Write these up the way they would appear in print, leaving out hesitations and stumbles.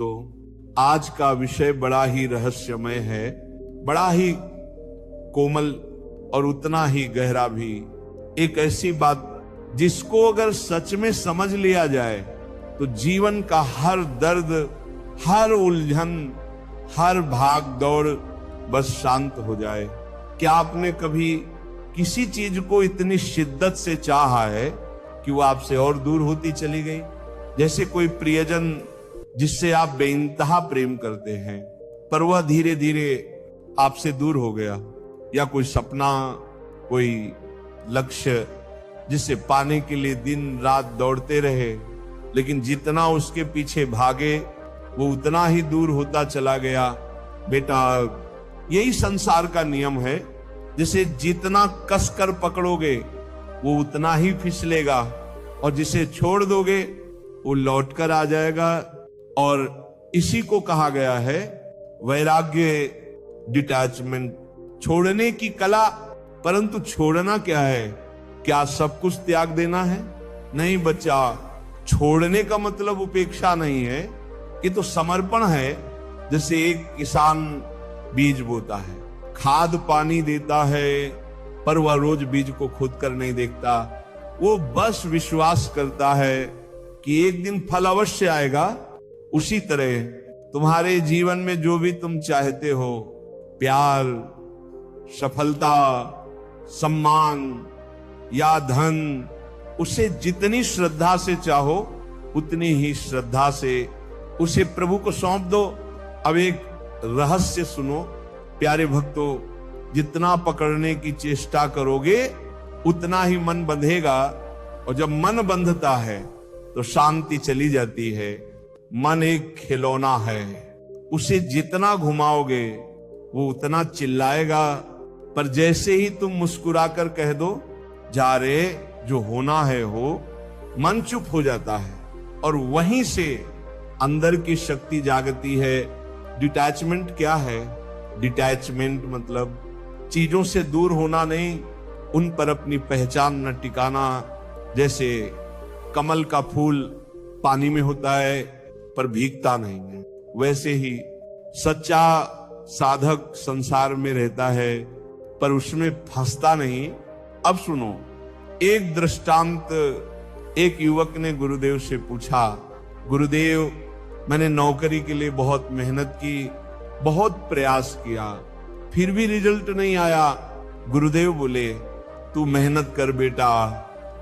भक्तों, आज का विषय बड़ा ही रहस्यमय है, बड़ा ही कोमल और उतना ही गहरा भी। एक ऐसी बात जिसको अगर सच में समझ लिया जाए तो जीवन का हर दर्द, हर उलझन, हर भाग दौड़ बस शांत हो जाए। क्या आपने कभी किसी चीज को इतनी शिद्दत से चाहा है कि वो आपसे और दूर होती चली गई? जैसे कोई प्रियजन जिससे आप बेइंतहा प्रेम करते हैं पर वह धीरे धीरे आपसे दूर हो गया, या कोई सपना, कोई लक्ष्य जिसे पाने के लिए दिन रात दौड़ते रहे, लेकिन जितना उसके पीछे भागे वो उतना ही दूर होता चला गया। बेटा, यही संसार का नियम है, जिसे जितना कसकर पकड़ोगे वो उतना ही फिसलेगा, और जिसे छोड़ दोगे वो लौटकर आ जाएगा। और इसी को कहा गया है वैराग्य, डिटैचमेंट, छोड़ने की कला। परंतु छोड़ना क्या है? क्या सब कुछ त्याग देना है? नहीं बच्चा, छोड़ने का मतलब उपेक्षा नहीं है, ये तो समर्पण है। जैसे एक किसान बीज बोता है, खाद पानी देता है, पर वह रोज बीज को खोद कर नहीं देखता। वो बस विश्वास करता है कि एक दिन फल अवश्य आएगा। उसी तरह तुम्हारे जीवन में जो भी तुम चाहते हो, प्यार, सफलता, सम्मान या धन, उसे जितनी श्रद्धा से चाहो उतनी ही श्रद्धा से उसे प्रभु को सौंप दो। अब एक रहस्य सुनो प्यारे भक्तों, जितना पकड़ने की चेष्टा करोगे उतना ही मन बंधेगा, और जब मन बंधता है तो शांति चली जाती है। मन एक खिलौना है, उसे जितना घुमाओगे वो उतना चिल्लाएगा, पर जैसे ही तुम मुस्कुराकर कह दो जा रे, जो होना है हो, मन चुप हो जाता है, और वहीं से अंदर की शक्ति जागती है। डिटैचमेंट क्या है? डिटैचमेंट मतलब चीजों से दूर होना नहीं, उन पर अपनी पहचान न टिकाना। जैसे कमल का फूल पानी में होता है पर भीगता नहीं है, वैसे ही सच्चा साधक संसार में रहता है पर उसमें फंसता नहीं। अब सुनो, एक दृष्टांत, एक युवक ने गुरुदेव से पूछा, गुरुदेव मैंने नौकरी के लिए बहुत मेहनत की, बहुत प्रयास किया, फिर भी रिजल्ट नहीं आया। गुरुदेव बोले, तू मेहनत कर बेटा,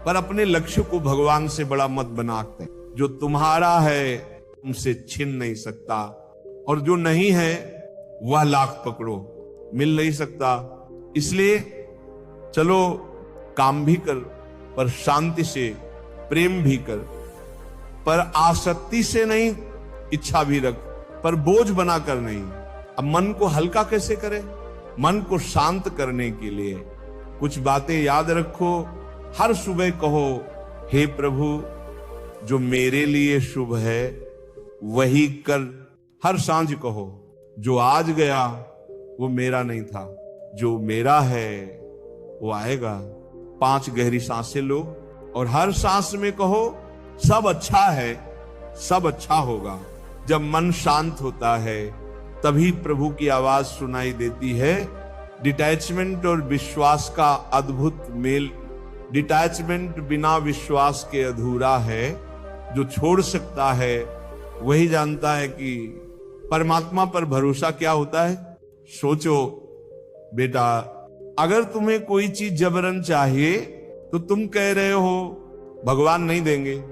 पर अपने लक्ष्य को भगवान से बड़ा मत बनाते। जो तुम्हारा है तुमसे छिन नहीं सकता, और जो नहीं है वह लाख पकड़ो, मिल नहीं सकता। इसलिए चलो काम भी कर, पर शांति से, प्रेम भी कर, पर आसक्ति से नहीं। इच्छा भी रख, पर बोझ बनाकर नहीं। अब मन को हल्का कैसे करें? मन को शांत करने के लिए कुछ बातें याद रखो। हर सुबह कहो, हे प्रभु, जो मेरे लिए शुभ है वही कर। हर सांझ कहो, जो आज गया वो मेरा नहीं था, जो मेरा है वो आएगा। 5 गहरी सांसें लो, और हर सांस में कहो, सब अच्छा है, सब अच्छा होगा। जब मन शांत होता है तभी प्रभु की आवाज सुनाई देती है। डिटैचमेंट और विश्वास का अद्भुत मेल। डिटैचमेंट बिना विश्वास के अधूरा है। जो छोड़ सकता है वही जानता है कि परमात्मा पर भरोसा क्या होता है। सोचो बेटा, अगर तुम्हें कोई चीज जबरन चाहिए तो तुम कह रहे हो भगवान नहीं देंगे,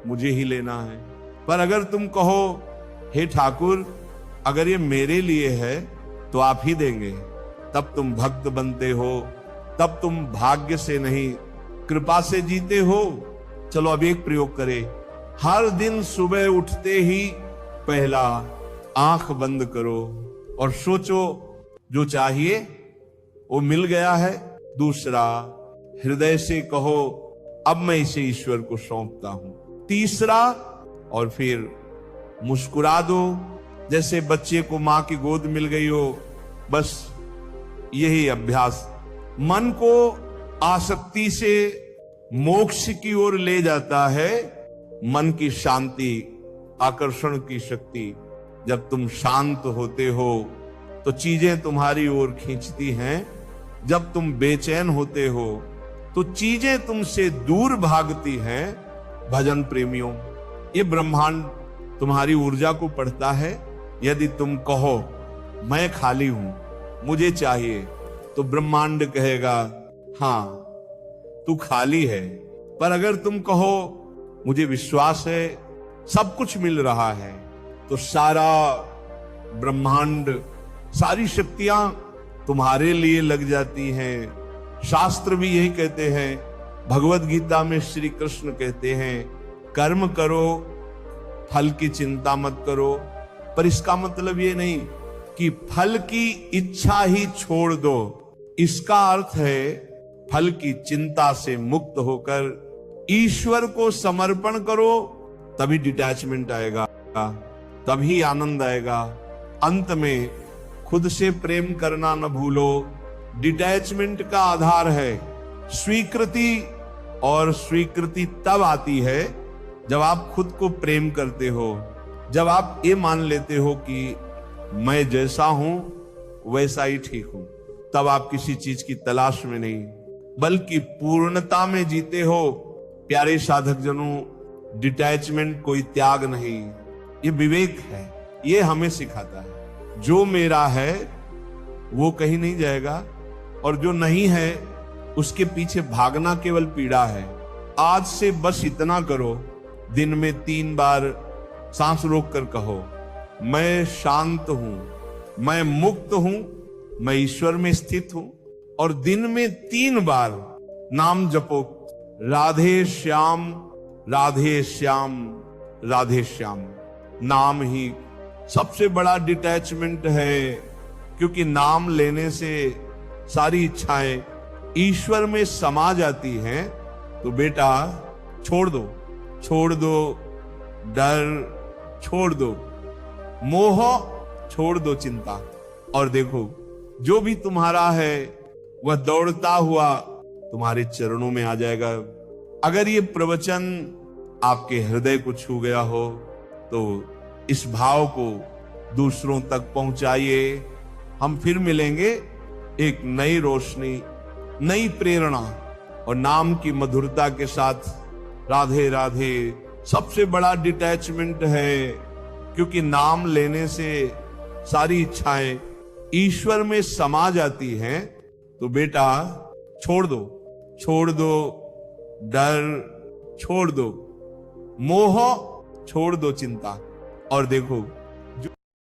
मुझे ही लेना है। पर अगर तुम कहो, हे ठाकुर, अगर ये मेरे लिए है तो आप ही देंगे, तब तुम भक्त बनते हो, तब तुम भाग्य से नहीं कृपा से जीते हो। चलो अब एक प्रयोग करें। हर दिन सुबह उठते ही पहला आंख बंद करो और सोचो जो चाहिए वो मिल गया है। दूसरा, हृदय से कहो अब मैं इसे ईश्वर को सौंपता हूं। तीसरा, और फिर मुस्कुरा दो जैसे बच्चे को मां की गोद मिल गई हो। बस यही अभ्यास मन को आसक्ति से मोक्ष की ओर ले जाता है। मन की शांति आकर्षण की शक्ति। जब तुम शांत होते हो तो चीजें तुम्हारी ओर खींचती हैं, जब तुम बेचैन होते हो तो चीजें तुमसे दूर भागती हैं। भजन प्रेमियों, ये ब्रह्मांड तुम्हारी ऊर्जा को पढ़ता है। यदि तुम कहो मैं खाली हूं, मुझे चाहिए, तो ब्रह्मांड कहेगा हां तू खाली है। पर अगर तुम कहो मुझे विश्वास है, सब कुछ मिल रहा है, तो सारा ब्रह्मांड, सारी शक्तियां तुम्हारे लिए लग जाती हैं। शास्त्र भी यही कहते हैं, भगवत गीता में श्री कृष्ण कहते हैं कर्म करो, फल की चिंता मत करो। पर इसका मतलब ये नहीं कि फल की इच्छा ही छोड़ दो। इसका अर्थ है फल की चिंता से मुक्त होकर ईश्वर को समर्पण करो, तभी डिटैचमेंट आएगा, तभी आनंद आएगा। अंत में खुद से प्रेम करना न भूलो। डिटैचमेंट का आधार है स्वीकृति, और स्वीकृति तब आती है जब आप खुद को प्रेम करते हो, जब आप ये मान लेते हो कि मैं जैसा हूं वैसा ही ठीक हूं। तब आप किसी चीज की तलाश में नहीं, बल्कि पूर्णता में जीते हो। प्यारे साधक जनों, डिटैचमेंट कोई त्याग नहीं, ये विवेक है। ये हमें सिखाता है जो मेरा है वो कहीं नहीं जाएगा, और जो नहीं है उसके पीछे भागना केवल पीड़ा है। आज से बस इतना करो, दिन में 3 बार सांस रोककर कहो मैं शांत हूं, मैं मुक्त हूं, मैं ईश्वर में स्थित हूं। और दिन में 3 बार नाम जपो, राधे श्याम राधे श्याम राधे श्याम। नाम ही सबसे बड़ा डिटैचमेंट है, क्योंकि नाम लेने से सारी इच्छाएं ईश्वर में समा जाती हैं। तो बेटा छोड़ दो, छोड़ दो डर, छोड़ दो मोह, छोड़ दो चिंता, और देखो जो भी तुम्हारा है वह दौड़ता हुआ तुम्हारे चरणों में आ जाएगा। अगर ये प्रवचन आपके हृदय को छू गया हो तो इस भाव को दूसरों तक पहुंचाइए। हम फिर मिलेंगे एक नई रोशनी, नई प्रेरणा और नाम की मधुरता के साथ। राधे राधे। सबसे बड़ा डिटैचमेंट है, क्योंकि नाम लेने से सारी इच्छाएं ईश्वर में समा जाती हैं। तो बेटा छोड़ दो, छोड़ दो डर, छोड़ दो मोह, छोड़ दो चिंता, और देखो